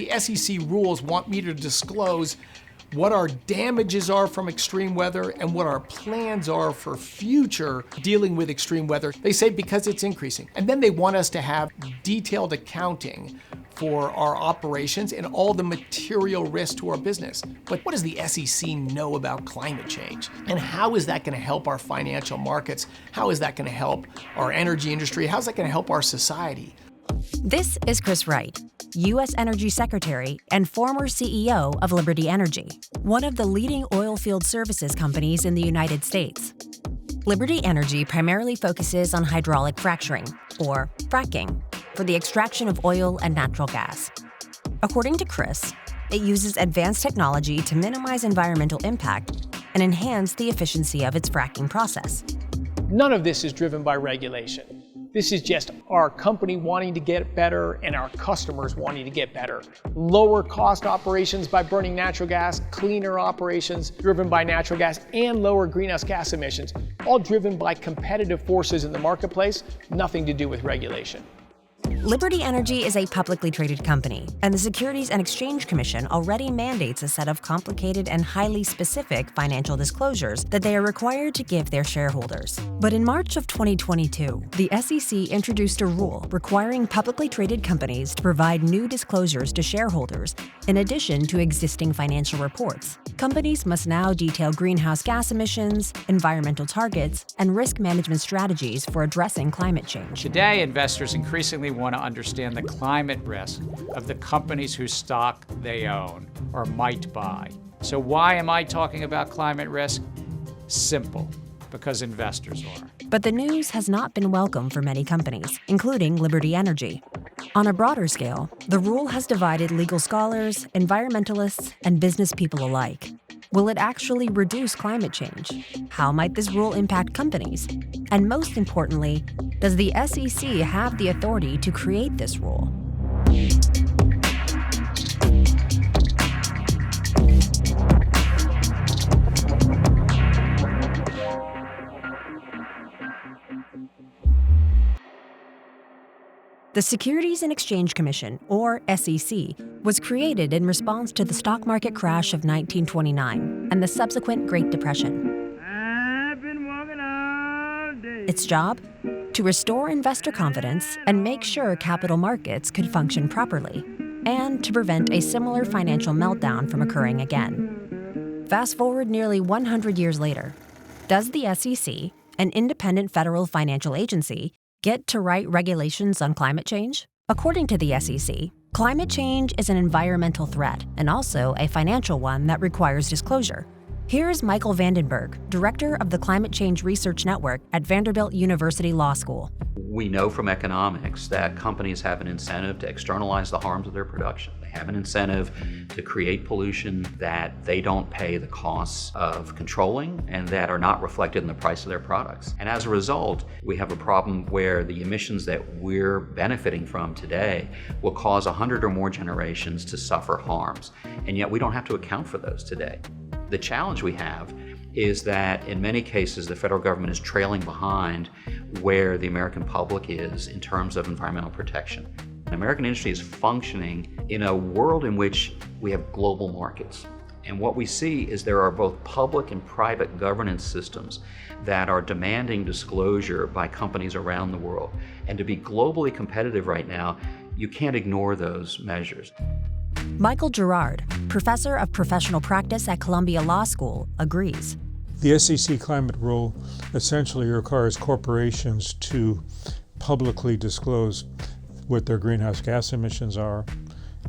The SEC rules want me to disclose what our damages are from extreme weather and what our plans are for future dealing with extreme weather. They say because it's increasing. And then they want us to have detailed accounting for our operations and all the material risk to our business. But what does the SEC know about climate change? And how is that going to help our financial markets? How is that going to help our energy industry? How's that going to help our society? This is Chris Wright, U.S. Energy Secretary and former CEO of Liberty Energy, one of the leading oil field services companies in the United States. Liberty Energy primarily focuses on hydraulic fracturing, or fracking, for the extraction of oil and natural gas. According to Chris, it uses advanced technology to minimize environmental impact and enhance the efficiency of its fracking process. None of this is driven by regulation. This is just our company wanting to get better and our customers wanting to get better. Lower cost operations by burning natural gas, cleaner operations driven by natural gas, and lower greenhouse gas emissions, all driven by competitive forces in the marketplace, nothing to do with regulation. Liberty Energy is a publicly traded company, and the Securities and Exchange Commission already mandates a set of complicated and highly specific financial disclosures that they are required to give their shareholders. But in March of 2022, the SEC introduced a rule requiring publicly traded companies to provide new disclosures to shareholders in addition to existing financial reports. Companies must now detail greenhouse gas emissions, environmental targets, and risk management strategies for addressing climate change. Today, investors increasingly want to understand the climate risk of the companies whose stock they own or might buy. So why am I talking about climate risk? Simple, because investors are. But the news has not been welcome for many companies, including Liberty Energy. On a broader scale, the rule has divided legal scholars, environmentalists, and business people alike. Will it actually reduce climate change? How might this rule impact companies? And most importantly, does the SEC have the authority to create this rule? The Securities and Exchange Commission, or SEC, was created in response to the stock market crash of 1929 and the subsequent Great Depression. I've been walking all day. Its job? To restore investor confidence and make sure capital markets could function properly, and to prevent a similar financial meltdown from occurring again. Fast forward nearly 100 years later. Does the SEC, an independent federal financial agency, get to write regulations on climate change? According to the SEC, climate change is an environmental threat and also a financial one that requires disclosure. Here's Michael Vandenberg, director of the Climate Change Research Network at Vanderbilt University Law School. We know from economics that companies have an incentive to externalize the harms of their production. They have an incentive to create pollution that they don't pay the costs of controlling and that are not reflected in the price of their products. And as a result, we have a problem where the emissions that we're benefiting from today will cause 100 or more generations to suffer harms. And yet we don't have to account for those today. The challenge we have is that in many cases the federal government is trailing behind where the American public is in terms of environmental protection. American industry is functioning in a world in which we have global markets. And what we see is there are both public and private governance systems that are demanding disclosure by companies around the world. And to be globally competitive right now, you can't ignore those measures. Michael Girard, professor of professional practice at Columbia Law School, agrees. The SEC climate rule essentially requires corporations to publicly disclose what their greenhouse gas emissions are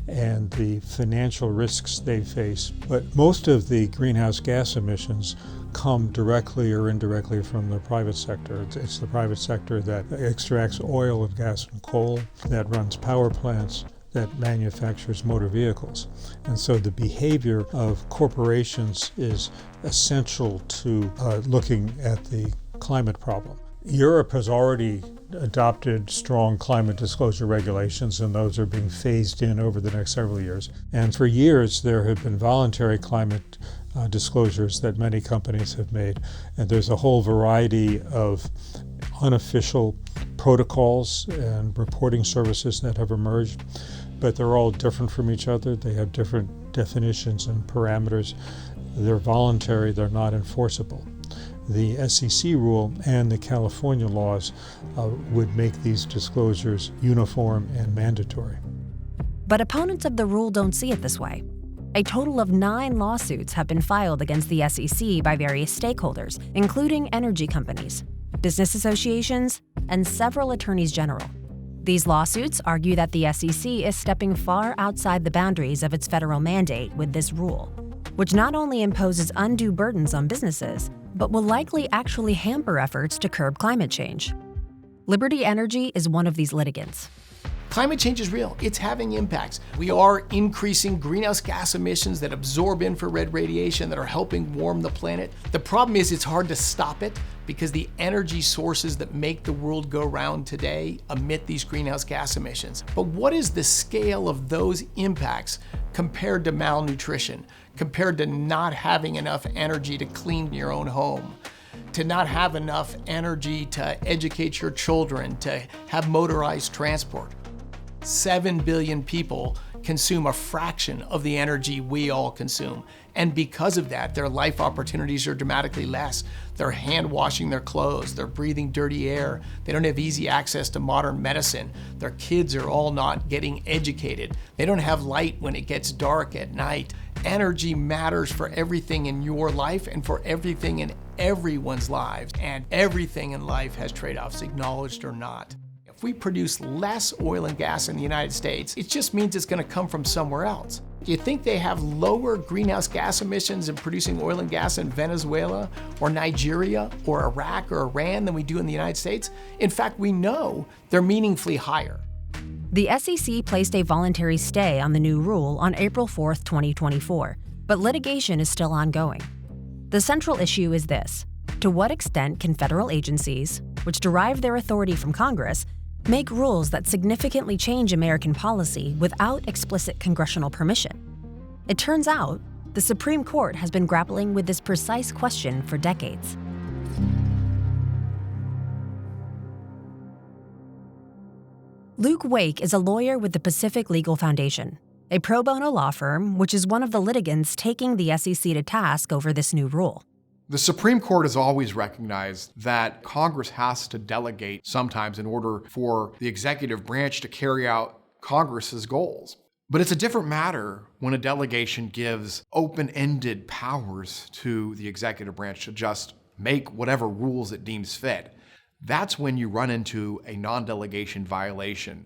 and the financial risks they face. But most of the greenhouse gas emissions come directly or indirectly from the private sector. It's the private sector that extracts oil and gas and coal, that runs power plants, that manufactures motor vehicles. And so the behavior of corporations is essential to looking at the climate problem. Europe has already adopted strong climate disclosure regulations, and those are being phased in over the next several years. And for years, there have been voluntary climate disclosures that many companies have made. And there's a whole variety of unofficial protocols and reporting services that have emerged. but they're all different from each other. They have different definitions and parameters. They're voluntary, they're not enforceable. The SEC rule and the California laws would make these disclosures uniform and mandatory. But opponents of the rule don't see it this way. A total of 9 lawsuits have been filed against the SEC by various stakeholders, including energy companies, business associations, and several attorneys general. These lawsuits argue that the SEC is stepping far outside the boundaries of its federal mandate with this rule, which not only imposes undue burdens on businesses, but will likely actually hamper efforts to curb climate change. Liberty Energy is one of these litigants. Climate change is real. It's having impacts. We are increasing greenhouse gas emissions that absorb infrared radiation that are helping warm the planet. The problem is it's hard to stop it because the energy sources that make the world go round today emit these greenhouse gas emissions. But what is the scale of those impacts compared to malnutrition, compared to not having enough energy to clean your own home, to not have enough energy to educate your children, to have motorized transport? 7 billion people consume a fraction of the energy we all consume. And because of that, their life opportunities are dramatically less. They're hand washing their clothes, they're breathing dirty air, they don't have easy access to modern medicine, their kids are all not getting educated, they don't have light when it gets dark at night. Energy matters for everything in your life and for everything in everyone's lives. And everything in life has trade-offs, acknowledged or not. If we produce less oil and gas in the United States, it just means it's going to come from somewhere else. Do you think they have lower greenhouse gas emissions in producing oil and gas in Venezuela or Nigeria or Iraq or Iran than we do in the United States? In fact, we know they're meaningfully higher. The SEC placed a voluntary stay on the new rule on April 4, 2024, but litigation is still ongoing. The central issue is this: to what extent can federal agencies, which derive their authority from Congress, make rules that significantly change American policy without explicit congressional permission? It turns out, the Supreme Court has been grappling with this precise question for decades. Luke Wake is a lawyer with the Pacific Legal Foundation, a pro bono law firm which is one of the litigants taking the SEC to task over this new rule. The Supreme Court has always recognized that Congress has to delegate sometimes in order for the executive branch to carry out Congress's goals. But it's a different matter when a delegation gives open-ended powers to the executive branch to just make whatever rules it deems fit. That's when you run into a non-delegation violation.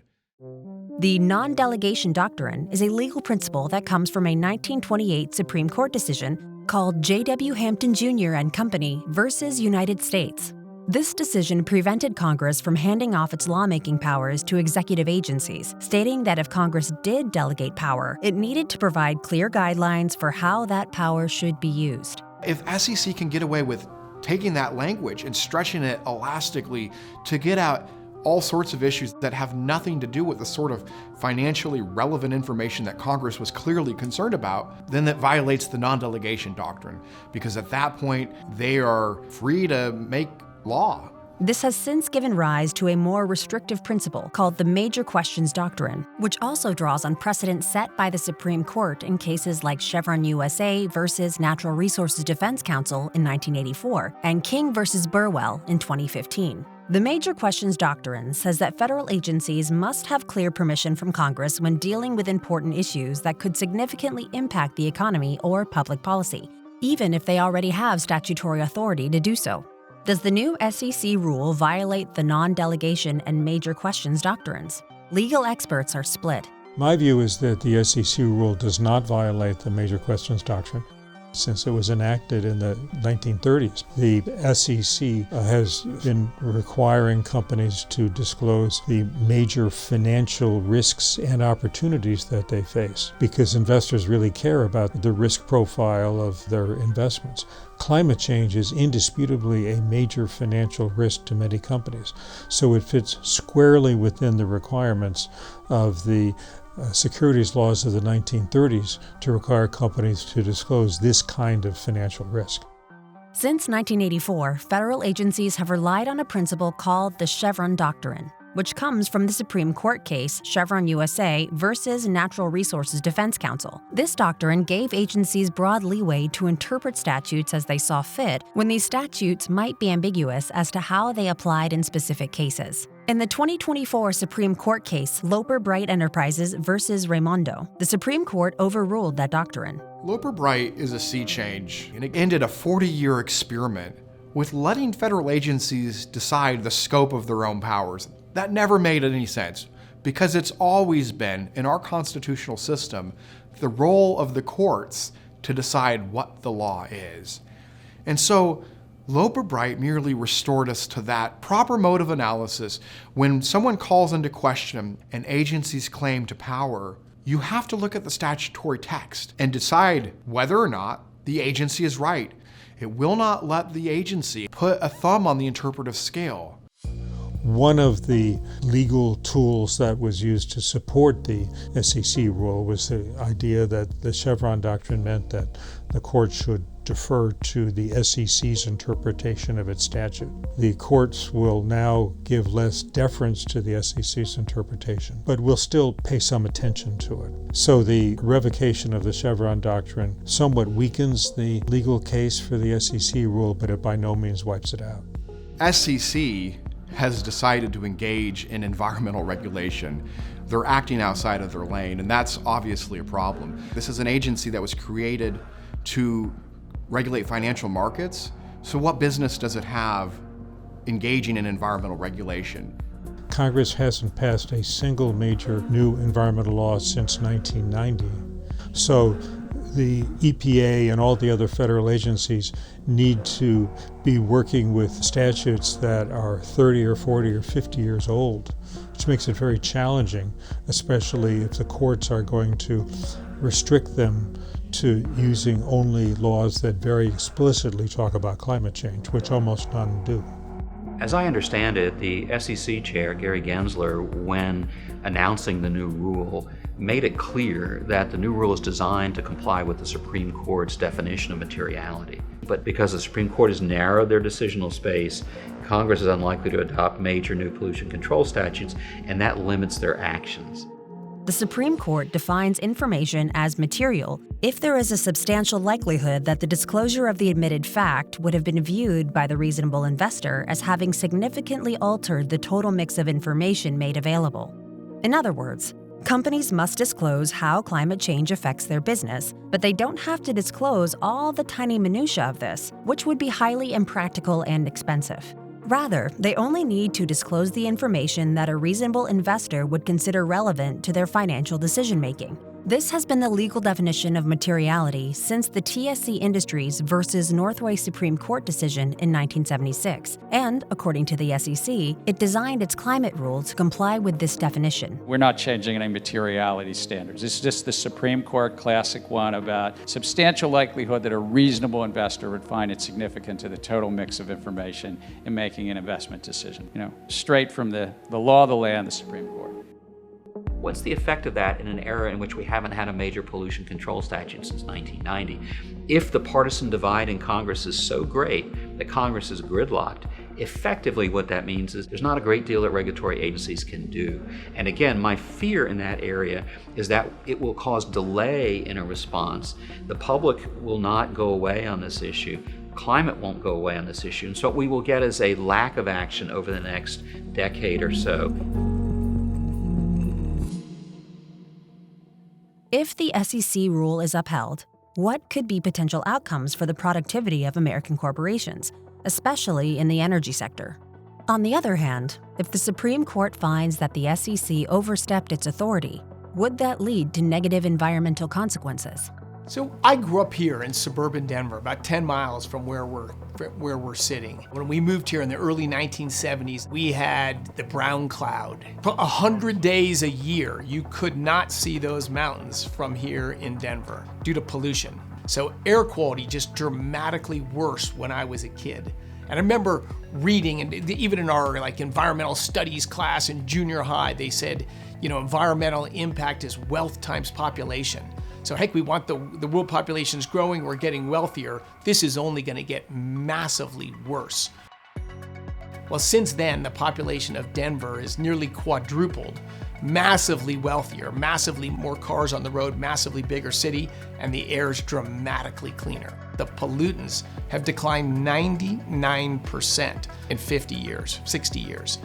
The non-delegation doctrine is a legal principle that comes from a 1928 Supreme Court decision called J.W. Hampton Jr. and Company versus United States. This decision prevented Congress from handing off its lawmaking powers to executive agencies, stating that if Congress did delegate power, it needed to provide clear guidelines for how that power should be used. If SEC can get away with taking that language and stretching it elastically to get out all sorts of issues that have nothing to do with the sort of financially relevant information that Congress was clearly concerned about, then that violates the non-delegation doctrine, because at that point, they are free to make law. This has since given rise to a more restrictive principle called the Major Questions Doctrine, which also draws on precedent set by the Supreme Court in cases like Chevron USA versus Natural Resources Defense Council in 1984 and King versus Burwell in 2015. The Major Questions Doctrine says that federal agencies must have clear permission from Congress when dealing with important issues that could significantly impact the economy or public policy, even if they already have statutory authority to do so. Does the new SEC rule violate the non-delegation and major questions doctrines? Legal experts are split. My view is that the SEC rule does not violate the major questions doctrine. Since it was enacted in the 1930s, the SEC has been requiring companies to disclose the major financial risks and opportunities that they face, because investors really care about the risk profile of their investments. Climate change is indisputably a major financial risk to many companies, so it fits squarely within the requirements of the securities laws of the 1930s to require companies to disclose this kind of financial risk. Since 1984, federal agencies have relied on a principle called the Chevron Doctrine. which comes from the Supreme Court case Chevron USA versus Natural Resources Defense Council. This doctrine gave agencies broad leeway to interpret statutes as they saw fit when these statutes might be ambiguous as to how they applied in specific cases. In the 2024 Supreme Court case Loper-Bright Enterprises versus Raimondo, the Supreme Court overruled that doctrine. Loper-Bright is a sea change, and it ended a 40-year experiment with letting federal agencies decide the scope of their own powers. That never made any sense, because it's always been, in our constitutional system, the role of the courts to decide what the law is. And so, Loper-Bright merely restored us to that proper mode of analysis. When someone calls into question an agency's claim to power, you have to look at the statutory text and decide whether or not the agency is right. It will not let the agency put a thumb on the interpretive scale. One of the legal tools that was used to support the SEC rule was the idea that the Chevron doctrine meant that the court should defer to the SEC's interpretation of its statute. The courts will now give less deference to the SEC's interpretation, but will still pay some attention to it. So the revocation of the Chevron doctrine somewhat weakens the legal case for the SEC rule, but it by no means wipes it out. SEC has decided to engage in environmental regulation. They're acting outside of their lane, and that's obviously a problem. This is an agency that was created to regulate financial markets, so what business does it have engaging in environmental regulation? Congress hasn't passed a single major new environmental law since 1990. So the EPA and all the other federal agencies need to be working with statutes that are 30 or 40 or 50 years old, which makes it very challenging, especially if the courts are going to restrict them to using only laws that very explicitly talk about climate change, which almost none do. As I understand it, the SEC chair, Gary Gensler, when announcing the new rule, made it clear that the new rule is designed to comply with the Supreme Court's definition of materiality. But because the Supreme Court has narrowed their decisional space, Congress is unlikely to adopt major new pollution control statutes, and that limits their actions. The Supreme Court defines information as material if there is a substantial likelihood that the disclosure of the admitted fact would have been viewed by the reasonable investor as having significantly altered the total mix of information made available. In other words, companies must disclose how climate change affects their business, but they don't have to disclose all the tiny minutiae of this, which would be highly impractical and expensive. Rather, they only need to disclose the information that a reasonable investor would consider relevant to their financial decision-making. This has been the legal definition of materiality since the TSC Industries versus Northway Supreme Court decision in 1976, and, according to the SEC, it designed its climate rule to comply with this definition. We're not changing any materiality standards. It's just the Supreme Court classic one about substantial likelihood that a reasonable investor would find it significant to the total mix of information in making an investment decision. Straight from the law of the land, the Supreme Court. What's the effect of that in an era in which we haven't had a major pollution control statute since 1990? If the partisan divide in Congress is so great that Congress is gridlocked, effectively what that means is there's not a great deal that regulatory agencies can do. And again, my fear in that area is that it will cause delay in a response. The public will not go away on this issue. Climate won't go away on this issue. And so what we will get is a lack of action over the next decade or so. If the SEC rule is upheld, what could be potential outcomes for the productivity of American corporations, especially in the energy sector? On the other hand, if the Supreme Court finds that the SEC overstepped its authority, would that lead to negative environmental consequences? So I grew up here in suburban Denver, about 10 miles from where we're sitting. When we moved here in the early 1970s, we had the brown cloud. For 100 days a year, you could not see those mountains from here in Denver due to pollution. So air quality just dramatically worse when I was a kid. And I remember reading, and even in our environmental studies class in junior high, they said, environmental impact is wealth times population. So heck, we want the world population is growing, we're getting wealthier. This is only going to get massively worse. Well, since then, the population of Denver is nearly quadrupled, massively wealthier, massively more cars on the road, massively bigger city, and the air is dramatically cleaner. The pollutants have declined 99% in 50 years, 60 years.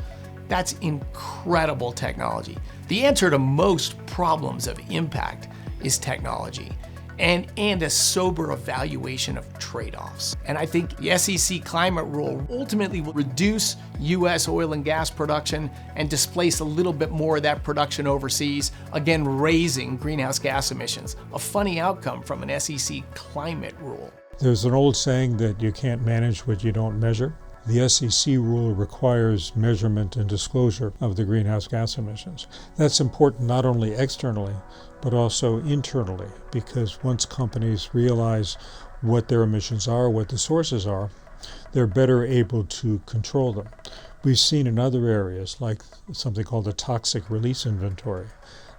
That's incredible technology. The answer to most problems of impact is technology and a sober evaluation of trade-offs. And I think the SEC climate rule ultimately will reduce US oil and gas production and displace a little bit more of that production overseas, again raising greenhouse gas emissions. A funny outcome from an SEC climate rule. There's an old saying that you can't manage what you don't measure. The SEC rule requires measurement and disclosure of the greenhouse gas emissions. That's important not only externally, but also internally, because once companies realize what their emissions are, what the sources are, they're better able to control them. We've seen in other areas, like something called a toxic release inventory,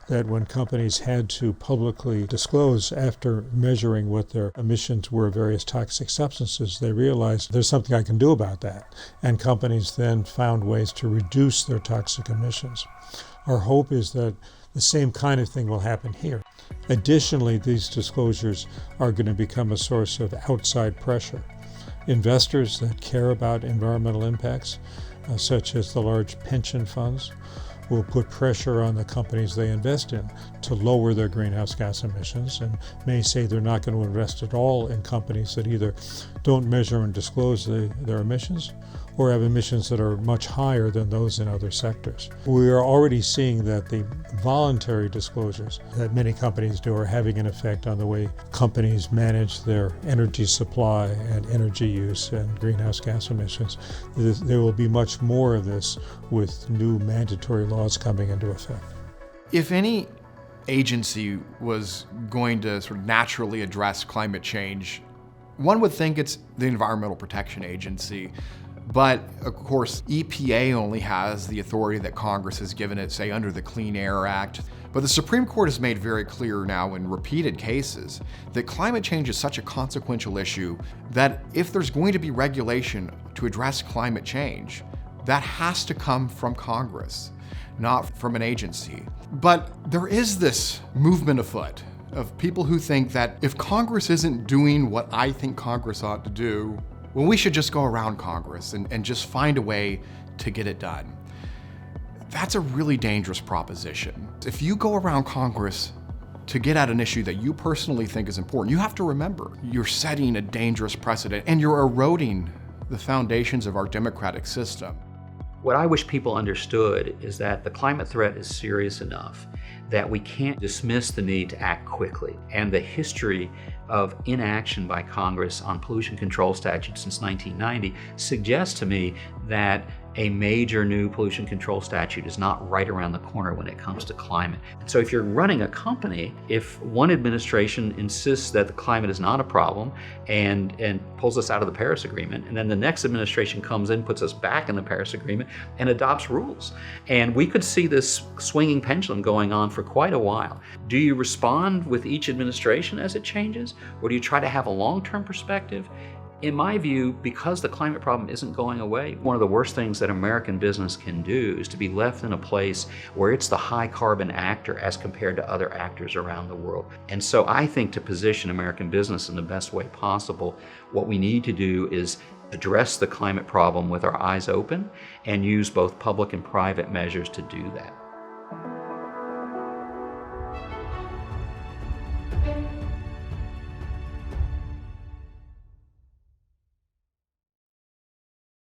that when companies had to publicly disclose after measuring what their emissions were of various toxic substances, they realized there's something I can do about that. And companies then found ways to reduce their toxic emissions. Our hope is that the same kind of thing will happen here. Additionally, these disclosures are going to become a source of outside pressure. Investors that care about environmental impacts, such as the large pension funds, will put pressure on the companies they invest in to lower their greenhouse gas emissions, and may say they're not going to invest at all in companies that either don't measure and disclose their emissions or have emissions that are much higher than those in other sectors. We are already seeing that the voluntary disclosures that many companies do are having an effect on the way companies manage their energy supply and energy use and greenhouse gas emissions. There will be much more of this with new mandatory laws coming into effect. If any agency was going to sort of naturally address climate change, one would think it's the Environmental Protection Agency. But of course, EPA only has the authority that Congress has given it, say, under the Clean Air Act. But the Supreme Court has made very clear now in repeated cases that climate change is such a consequential issue that if there's going to be regulation to address climate change, that has to come from Congress, not from an agency. But there is this movement afoot of people who think that if Congress isn't doing what I think Congress ought to do, well, we should just go around Congress and just find a way to get it done. That's a really dangerous proposition. If you go around Congress to get at an issue that you personally think is important, you have to remember you're setting a dangerous precedent and you're eroding the foundations of our democratic system. What I wish people understood is that the climate threat is serious enough that we can't dismiss the need to act quickly. And the history of inaction by Congress on pollution control statutes since 1990 suggests to me that a major new pollution control statute is not right around the corner when it comes to climate. And so if you're running a company, if one administration insists that the climate is not a problem and pulls us out of the Paris Agreement, and then the next administration comes in, puts us back in the Paris Agreement, and adopts rules. And we could see this swinging pendulum going on for quite a while. Do you respond with each administration as it changes, or do you try to have a long-term perspective? In my view, because the climate problem isn't going away, one of the worst things that American business can do is to be left in a place where it's the high carbon actor as compared to other actors around the world. And so I think to position American business in the best way possible, what we need to do is address the climate problem with our eyes open and use both public and private measures to do that.